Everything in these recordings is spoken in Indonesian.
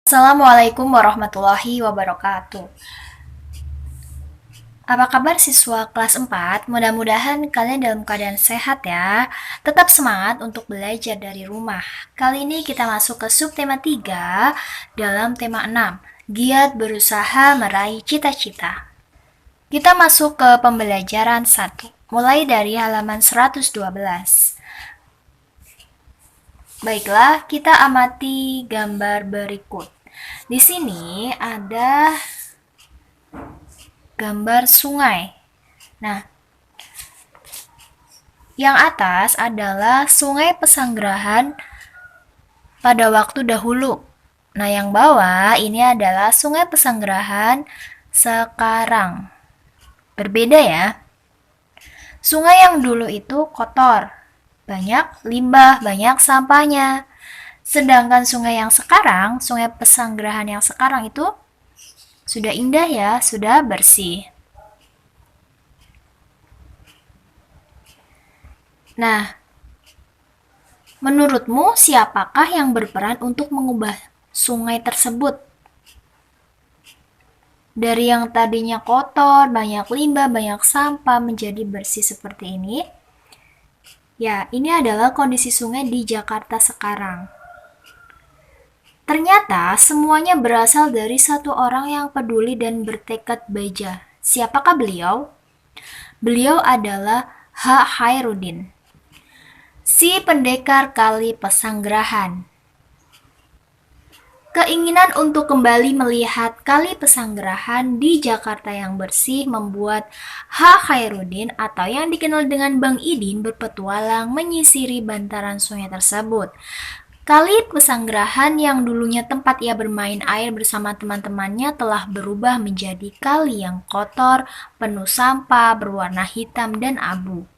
Assalamualaikum warahmatullahi wabarakatuh. Apa kabar siswa kelas 4? Mudah-mudahan kalian dalam keadaan sehat ya. Tetap semangat untuk belajar dari rumah. Kali ini kita masuk ke subtema 3 dalam tema 6. Giat berusaha meraih cita-cita. Kita masuk ke pembelajaran 1. Mulai dari halaman 112. Baiklah, kita amati gambar berikut. Di sini ada gambar sungai. Nah, yang atas adalah Sungai Pesanggerahan pada waktu dahulu. Nah, yang bawah ini adalah Sungai Pesanggerahan sekarang. Berbeda ya. Sungai yang dulu itu kotor, banyak limbah, banyak sampahnya. Sedangkan sungai yang sekarang, Sungai Pesanggerahan yang sekarang itu sudah indah ya, sudah bersih. Nah, menurutmu siapakah yang berperan untuk mengubah sungai tersebut? Dari yang tadinya kotor, banyak limbah, banyak sampah menjadi bersih seperti ini. Ya, ini adalah kondisi sungai di Jakarta sekarang. Ternyata semuanya berasal dari satu orang yang peduli dan bertekad baja. Siapakah beliau? Beliau adalah H. Khairuddin, si pendekar Kali Pesanggerahan. Keinginan untuk kembali melihat Kali Pesanggerahan di Jakarta yang bersih membuat H. Khairuddin atau yang dikenal dengan Bang Idin berpetualang menyisiri bantaran sungai tersebut. Kali Pesanggerahan yang dulunya tempat ia bermain air bersama teman-temannya telah berubah menjadi kali yang kotor, penuh sampah, berwarna hitam dan abu.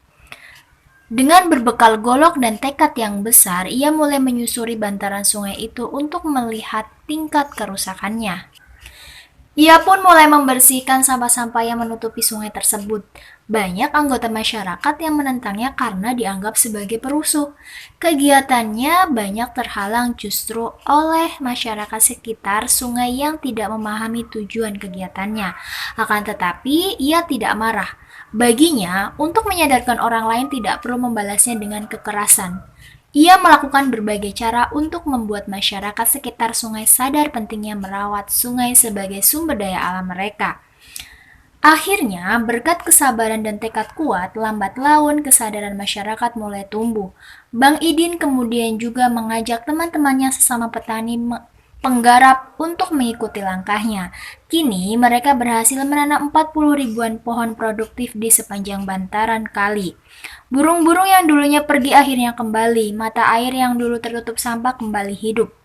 Dengan berbekal golok dan tekad yang besar, ia mulai menyusuri bantaran sungai itu untuk melihat tingkat kerusakannya. Ia pun mulai membersihkan sampah-sampah yang menutupi sungai tersebut. Banyak anggota masyarakat yang menentangnya karena dianggap sebagai perusuh. Kegiatannya banyak terhalang justru oleh masyarakat sekitar sungai yang tidak memahami tujuan kegiatannya. Akan tetapi, ia tidak marah. Baginya, untuk menyadarkan orang lain tidak perlu membalasnya dengan kekerasan. Ia melakukan berbagai cara untuk membuat masyarakat sekitar sungai sadar pentingnya merawat sungai sebagai sumber daya alam mereka. Akhirnya, berkat kesabaran dan tekad kuat, lambat laun kesadaran masyarakat mulai tumbuh. Bang Idin kemudian juga mengajak teman-temannya sesama petani penggarap untuk mengikuti langkahnya. Kini mereka berhasil menanam 40 ribuan pohon produktif di sepanjang bantaran kali. Burung-burung yang dulunya pergi akhirnya kembali, mata air yang dulu tertutup sampah kembali hidup.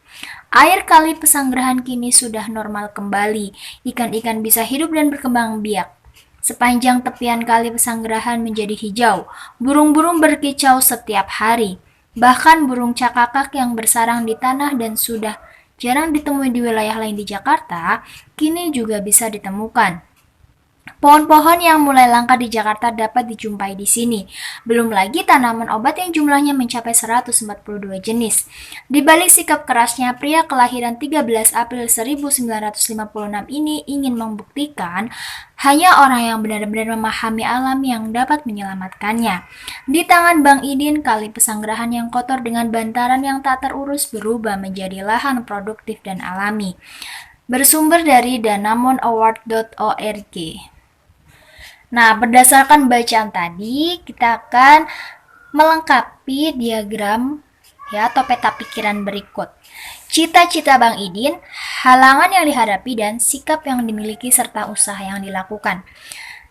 Air Kali Pesanggerahan kini sudah normal kembali, ikan-ikan bisa hidup dan berkembang biak. Sepanjang tepian Kali Pesanggerahan menjadi hijau, burung-burung berkicau setiap hari. Bahkan burung cakakak yang bersarang di tanah dan sudah jarang ditemui di wilayah lain di Jakarta, kini juga bisa ditemukan. Pohon-pohon yang mulai langka di Jakarta dapat dijumpai di sini. Belum lagi tanaman obat yang jumlahnya mencapai 142 jenis. Di balik sikap kerasnya, pria kelahiran 13 April 1956 ini ingin membuktikan hanya orang yang benar-benar memahami alam yang dapat menyelamatkannya. Di tangan Bang Idin, Kali Pesanggerahan yang kotor dengan bantaran yang tak terurus berubah menjadi lahan produktif dan alami. Bersumber dari danamonaward.org. Nah, berdasarkan bacaan tadi, kita akan melengkapi diagram ya atau peta pikiran berikut. Cita-cita Bang Idin, halangan yang dihadapi dan sikap yang dimiliki serta usaha yang dilakukan.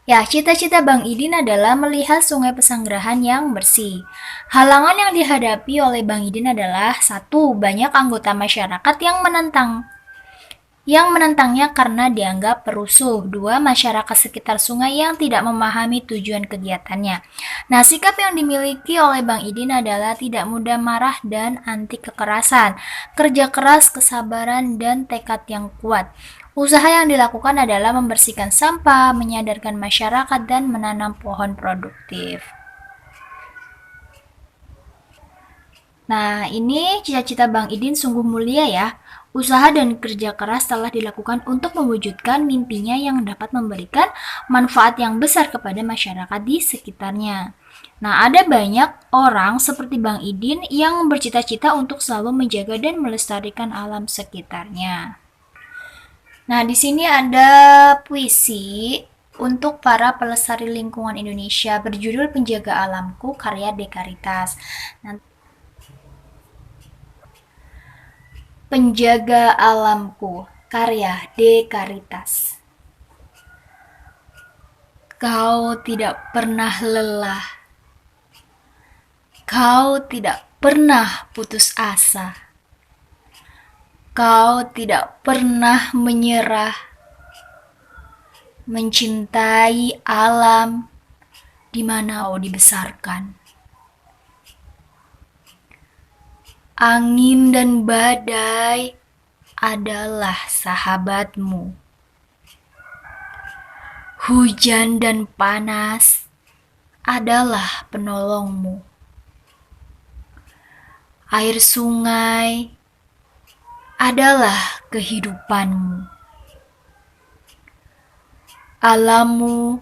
Ya, cita-cita Bang Idin adalah melihat Sungai Pesanggerahan yang bersih. Halangan yang dihadapi oleh Bang Idin adalah satu, banyak anggota masyarakat yang menentangnya karena dianggap perusuh. Dua, masyarakat sekitar sungai yang tidak memahami tujuan kegiatannya. Nah, sikap yang dimiliki oleh Bang Idin adalah tidak mudah marah dan anti kekerasan, kerja keras, kesabaran, dan tekad yang kuat. Usaha yang dilakukan adalah membersihkan sampah, menyadarkan masyarakat, dan menanam pohon produktif. Nah, ini cita-cita Bang Idin sungguh mulia ya. Usaha dan kerja keras telah dilakukan untuk mewujudkan mimpinya yang dapat memberikan manfaat yang besar kepada masyarakat di sekitarnya. Nah, ada banyak orang seperti Bang Idin yang bercita-cita untuk selalu menjaga dan melestarikan alam sekitarnya. Nah, di sini ada puisi untuk para pelestari lingkungan Indonesia berjudul Penjaga Alamku karya Dekaritas. Nah, Penjaga Alamku karya Dekaritas. Kau tidak pernah lelah. Kau tidak pernah putus asa. Kau tidak pernah menyerah, mencintai alam di mana kau dibesarkan. Angin dan badai adalah sahabatmu. Hujan dan panas adalah penolongmu. Air sungai adalah kehidupanmu. Alammu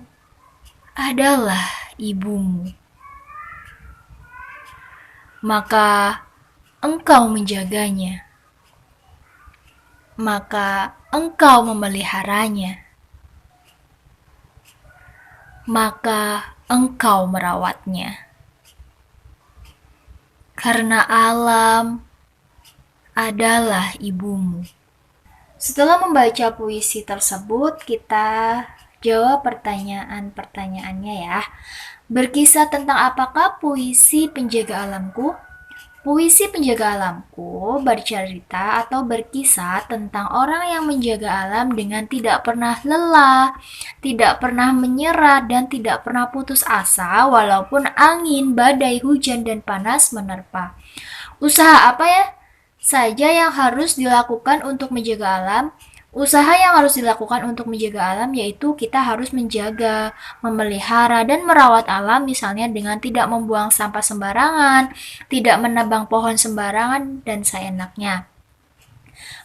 adalah ibumu. Maka engkau menjaganya. Maka engkau memeliharanya. Maka engkau merawatnya. Karena alam adalah ibumu. Setelah membaca puisi tersebut, kita jawab pertanyaan-pertanyaannya ya. Berkisah tentang apakah puisi Penjaga Alamku? Puisi Penjaga Alamku bercerita atau berkisah tentang orang yang menjaga alam dengan tidak pernah lelah, tidak pernah menyerah, dan tidak pernah putus asa walaupun angin, badai, hujan, dan panas menerpa. Usaha apa ya saja yang harus dilakukan untuk menjaga alam? Usaha yang harus dilakukan untuk menjaga alam yaitu kita harus menjaga, memelihara, dan merawat alam misalnya dengan tidak membuang sampah sembarangan, tidak menebang pohon sembarangan, dan seenaknya.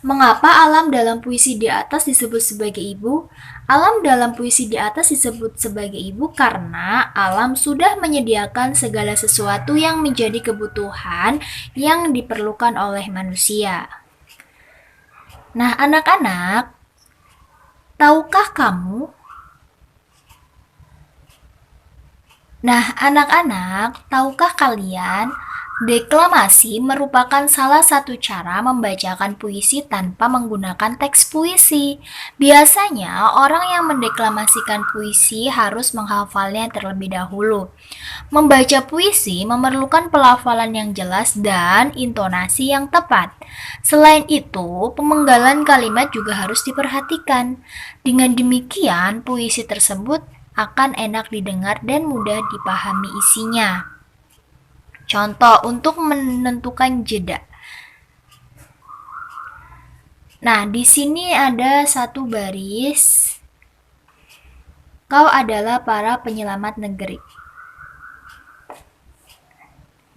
Mengapa alam dalam puisi di atas disebut sebagai ibu? Alam dalam puisi di atas disebut sebagai ibu karena alam sudah menyediakan segala sesuatu yang menjadi kebutuhan yang diperlukan oleh manusia. Nah, anak-anak, tahukah kamu? Tahukah kalian, deklamasi merupakan salah satu cara membacakan puisi tanpa menggunakan teks puisi. Biasanya, orang yang mendeklamasikan puisi harus menghafalnya terlebih dahulu. Membaca puisi memerlukan pelafalan yang jelas dan intonasi yang tepat. Selain itu, pemenggalan kalimat juga harus diperhatikan. Dengan demikian, puisi tersebut akan enak didengar dan mudah dipahami isinya. Contoh untuk menentukan jeda. Nah, di sini ada satu baris. Kau adalah para penyelamat negeri.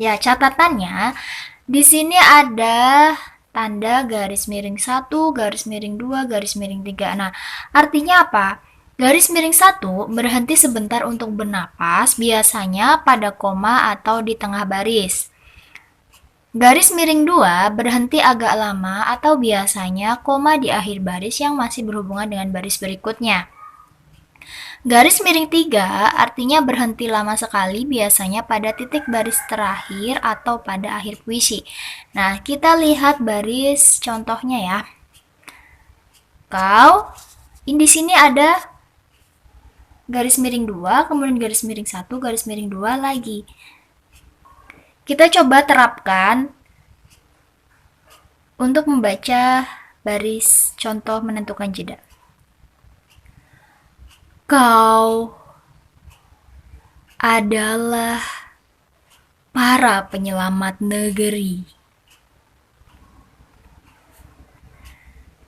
Ya, catatannya di sini ada tanda garis miring 1, garis miring 2, garis miring 3. Nah, artinya apa? Garis miring 1 berhenti sebentar untuk bernapas, biasanya pada koma atau di tengah baris. Garis miring 2 berhenti agak lama atau biasanya koma di akhir baris yang masih berhubungan dengan baris berikutnya. Garis miring 3 artinya berhenti lama sekali, biasanya pada titik baris terakhir atau pada akhir puisi. Nah, kita lihat baris contohnya ya. Di sini ada garis miring 2, kemudian garis miring 1, garis miring 2 lagi. Kita coba terapkan untuk membaca baris contoh menentukan jeda. Kau adalah para penyelamat negeri.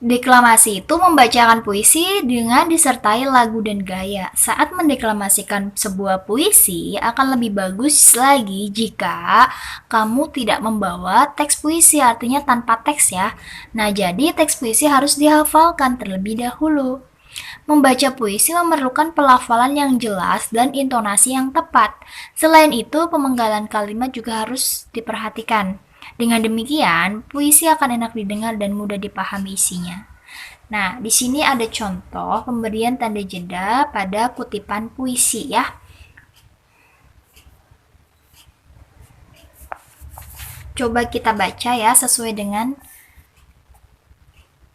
Deklamasi itu membacakan puisi dengan disertai lagu dan gaya. Saat mendeklamasikan sebuah puisi akan lebih bagus lagi jika kamu tidak membawa teks puisi, artinya tanpa teks ya. Nah, jadi teks puisi harus dihafalkan terlebih dahulu. Membaca puisi memerlukan pelafalan yang jelas dan intonasi yang tepat. Selain itu, pemenggalan kalimat juga harus diperhatikan. Dengan demikian, puisi akan enak didengar dan mudah dipahami isinya. Nah, di sini ada contoh pemberian tanda jeda pada kutipan puisi ya. Coba kita baca ya sesuai dengan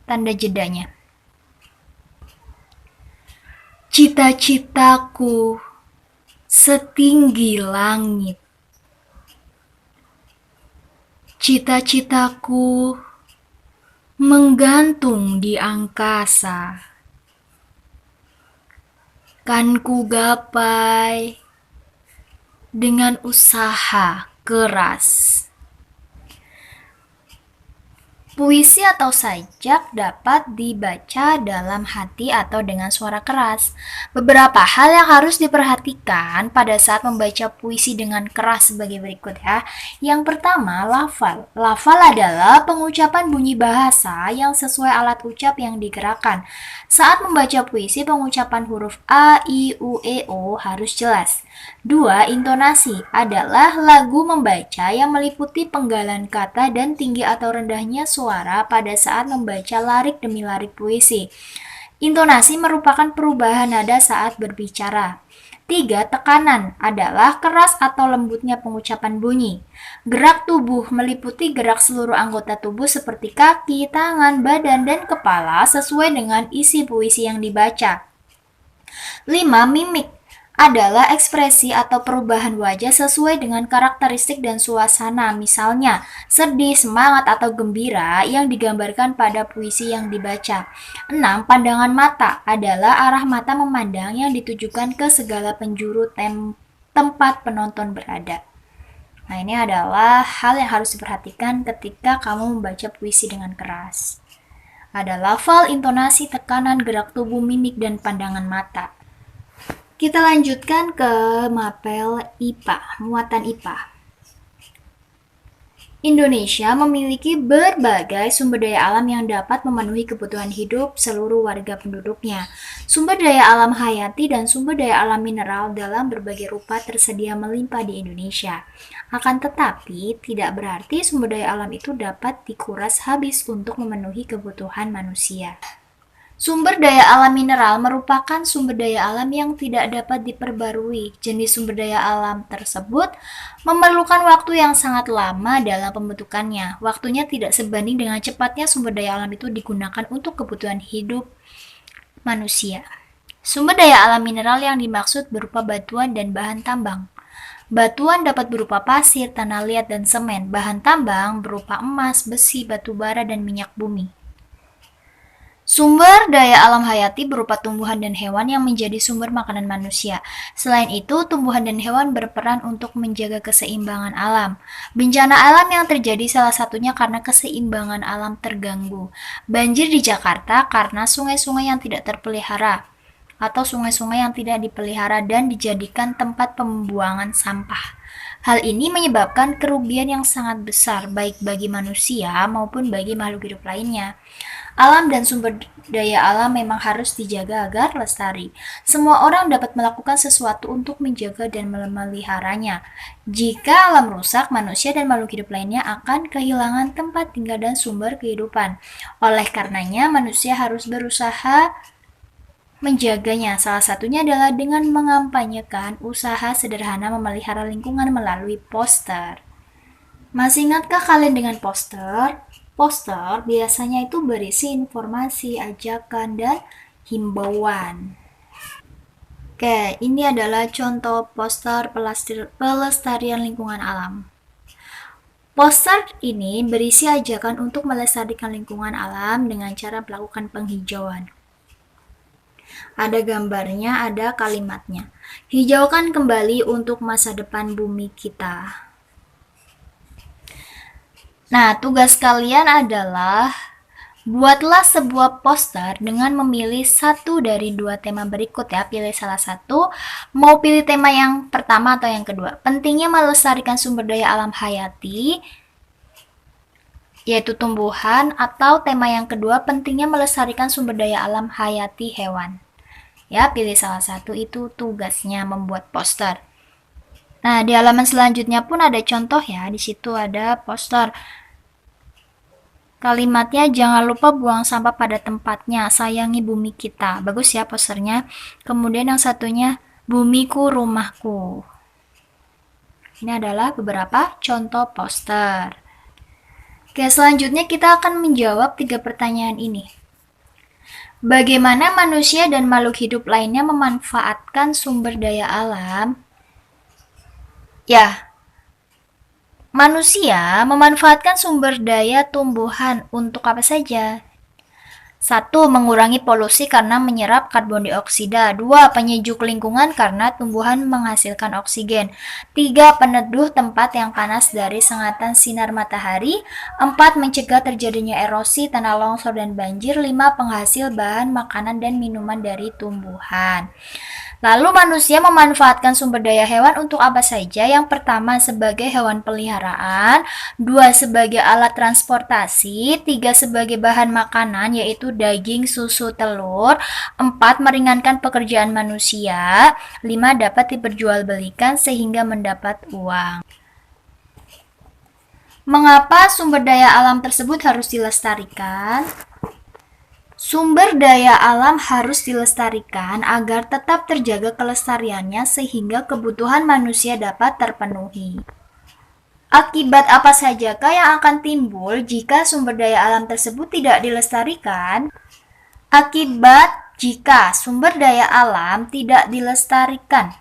tanda jedanya. Cita-citaku setinggi langit. Cita-citaku menggantung di angkasa. Kan ku gapai dengan usaha keras. Puisi atau sajak dapat dibaca dalam hati atau dengan suara keras. Beberapa hal yang harus diperhatikan pada saat membaca puisi dengan keras sebagai berikut ya. Yang pertama, lafal. Lafal adalah pengucapan bunyi bahasa yang sesuai alat ucap yang digerakkan. Saat membaca puisi, pengucapan huruf A, I, U, E, O harus jelas. 2. Intonasi adalah lagu membaca yang meliputi penggalan kata dan tinggi atau rendahnya suara pada saat membaca larik demi larik puisi. Intonasi merupakan perubahan nada saat berbicara. 3. Tekanan adalah keras atau lembutnya pengucapan bunyi. Gerak tubuh meliputi gerak seluruh anggota tubuh seperti kaki, tangan, badan, dan kepala sesuai dengan isi puisi yang dibaca. 5. Mimik adalah ekspresi atau perubahan wajah sesuai dengan karakteristik dan suasana, misalnya sedih, semangat, atau gembira yang digambarkan pada puisi yang dibaca. 6. Pandangan mata adalah arah mata memandang yang ditujukan ke segala penjuru tempat penonton berada. Nah, ini adalah hal yang harus diperhatikan ketika kamu membaca puisi dengan keras. Ada lafal, intonasi, tekanan, gerak tubuh, mimik, dan pandangan mata. Kita lanjutkan ke mapel IPA, muatan IPA. Indonesia memiliki berbagai sumber daya alam yang dapat memenuhi kebutuhan hidup seluruh warga penduduknya. Sumber daya alam hayati dan sumber daya alam mineral dalam berbagai rupa tersedia melimpah di Indonesia. Akan tetapi, tidak berarti sumber daya alam itu dapat dikuras habis untuk memenuhi kebutuhan manusia. Sumber daya alam mineral merupakan sumber daya alam yang tidak dapat diperbarui. Jenis sumber daya alam tersebut memerlukan waktu yang sangat lama dalam pembentukannya. Waktunya tidak sebanding dengan cepatnya sumber daya alam itu digunakan untuk kebutuhan hidup manusia. Sumber daya alam mineral yang dimaksud berupa batuan dan bahan tambang. Batuan dapat berupa pasir, tanah liat, dan semen. Bahan tambang berupa emas, besi, batu bara, dan minyak bumi. Sumber daya alam hayati berupa tumbuhan dan hewan yang menjadi sumber makanan manusia. Selain itu, tumbuhan dan hewan berperan untuk menjaga keseimbangan alam. Bencana alam yang terjadi salah satunya karena keseimbangan alam terganggu. Banjir di Jakarta karena sungai-sungai yang tidak terpelihara atau sungai-sungai yang tidak dipelihara dan dijadikan tempat pembuangan sampah. Hal ini menyebabkan kerugian yang sangat besar baik bagi manusia maupun bagi makhluk hidup lainnya. Alam dan sumber daya alam memang harus dijaga agar lestari. Semua orang dapat melakukan sesuatu untuk menjaga dan memeliharanya. Jika alam rusak, manusia dan makhluk hidup lainnya akan kehilangan tempat tinggal dan sumber kehidupan. Oleh karenanya, manusia harus berusaha menjaganya. Salah satunya adalah dengan mengampanyekan usaha sederhana memelihara lingkungan melalui poster. Masih ingatkah kalian dengan poster? Poster biasanya itu berisi informasi, ajakan, dan himbauan. Oke, ini adalah contoh poster pelestarian lingkungan alam. Poster ini berisi ajakan untuk melestarikan lingkungan alam dengan cara melakukan penghijauan. Ada gambarnya, ada kalimatnya. Hijaukan kembali untuk masa depan bumi kita. Nah, tugas kalian adalah Buatlah sebuah poster dengan memilih satu dari dua tema berikut ya. Pilih salah satu. Mau pilih tema yang pertama atau yang kedua? Pentingnya melestarikan sumber daya alam hayati, yaitu tumbuhan, atau tema yang kedua, pentingnya melestarikan sumber daya alam hayati hewan. Ya, pilih salah satu, itu tugasnya membuat poster. Nah, di halaman selanjutnya pun ada contoh ya. Di situ ada poster. Kalimatnya, jangan lupa buang sampah pada tempatnya, sayangi bumi kita. Bagus ya posternya. Kemudian yang satunya, bumiku rumahku. Ini adalah beberapa contoh poster. Oke, selanjutnya kita akan menjawab 3 pertanyaan ini. Bagaimana manusia dan makhluk hidup lainnya memanfaatkan sumber daya alam? Ya, manusia memanfaatkan sumber daya tumbuhan untuk apa saja? 1. Mengurangi polusi karena menyerap karbon dioksida. 2. Penyejuk lingkungan karena tumbuhan menghasilkan oksigen. 3. Peneduh tempat yang panas dari sengatan sinar matahari. 4. Mencegah terjadinya erosi, tanah longsor, dan banjir. 5. Penghasil bahan makanan dan minuman dari tumbuhan. Lalu manusia memanfaatkan sumber daya hewan untuk apa saja? Yang pertama, sebagai hewan peliharaan. 2. Sebagai alat transportasi. 3. Sebagai bahan makanan, yaitu daging, susu, telur. 4. Meringankan pekerjaan manusia. 5. Dapat diperjualbelikan sehingga mendapat uang. Mengapa sumber daya alam tersebut harus dilestarikan? Sumber daya alam harus dilestarikan agar tetap terjaga kelestariannya sehingga kebutuhan manusia dapat terpenuhi. Akibat apa sajakah yang akan timbul jika sumber daya alam tersebut tidak dilestarikan? Akibat jika sumber daya alam tidak dilestarikan.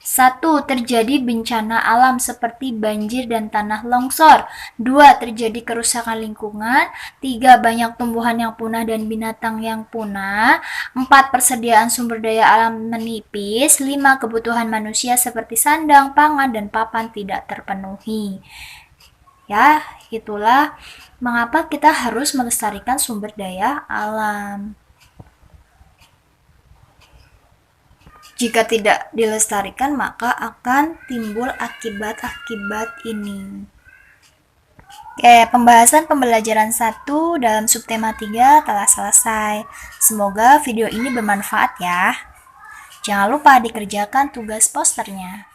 1. Terjadi bencana alam seperti banjir dan tanah longsor. 2. Terjadi kerusakan lingkungan. 3. Banyak tumbuhan yang punah dan binatang yang punah. 4. Persediaan sumber daya alam menipis. 5. Kebutuhan manusia seperti sandang, pangan, dan papan tidak terpenuhi. Ya, itulah mengapa kita harus melestarikan sumber daya alam. Jika tidak dilestarikan, maka akan timbul akibat-akibat ini. Oke, pembahasan pembelajaran 1 dalam subtema 3 telah selesai. Semoga video ini bermanfaat ya. Jangan lupa dikerjakan tugas posternya.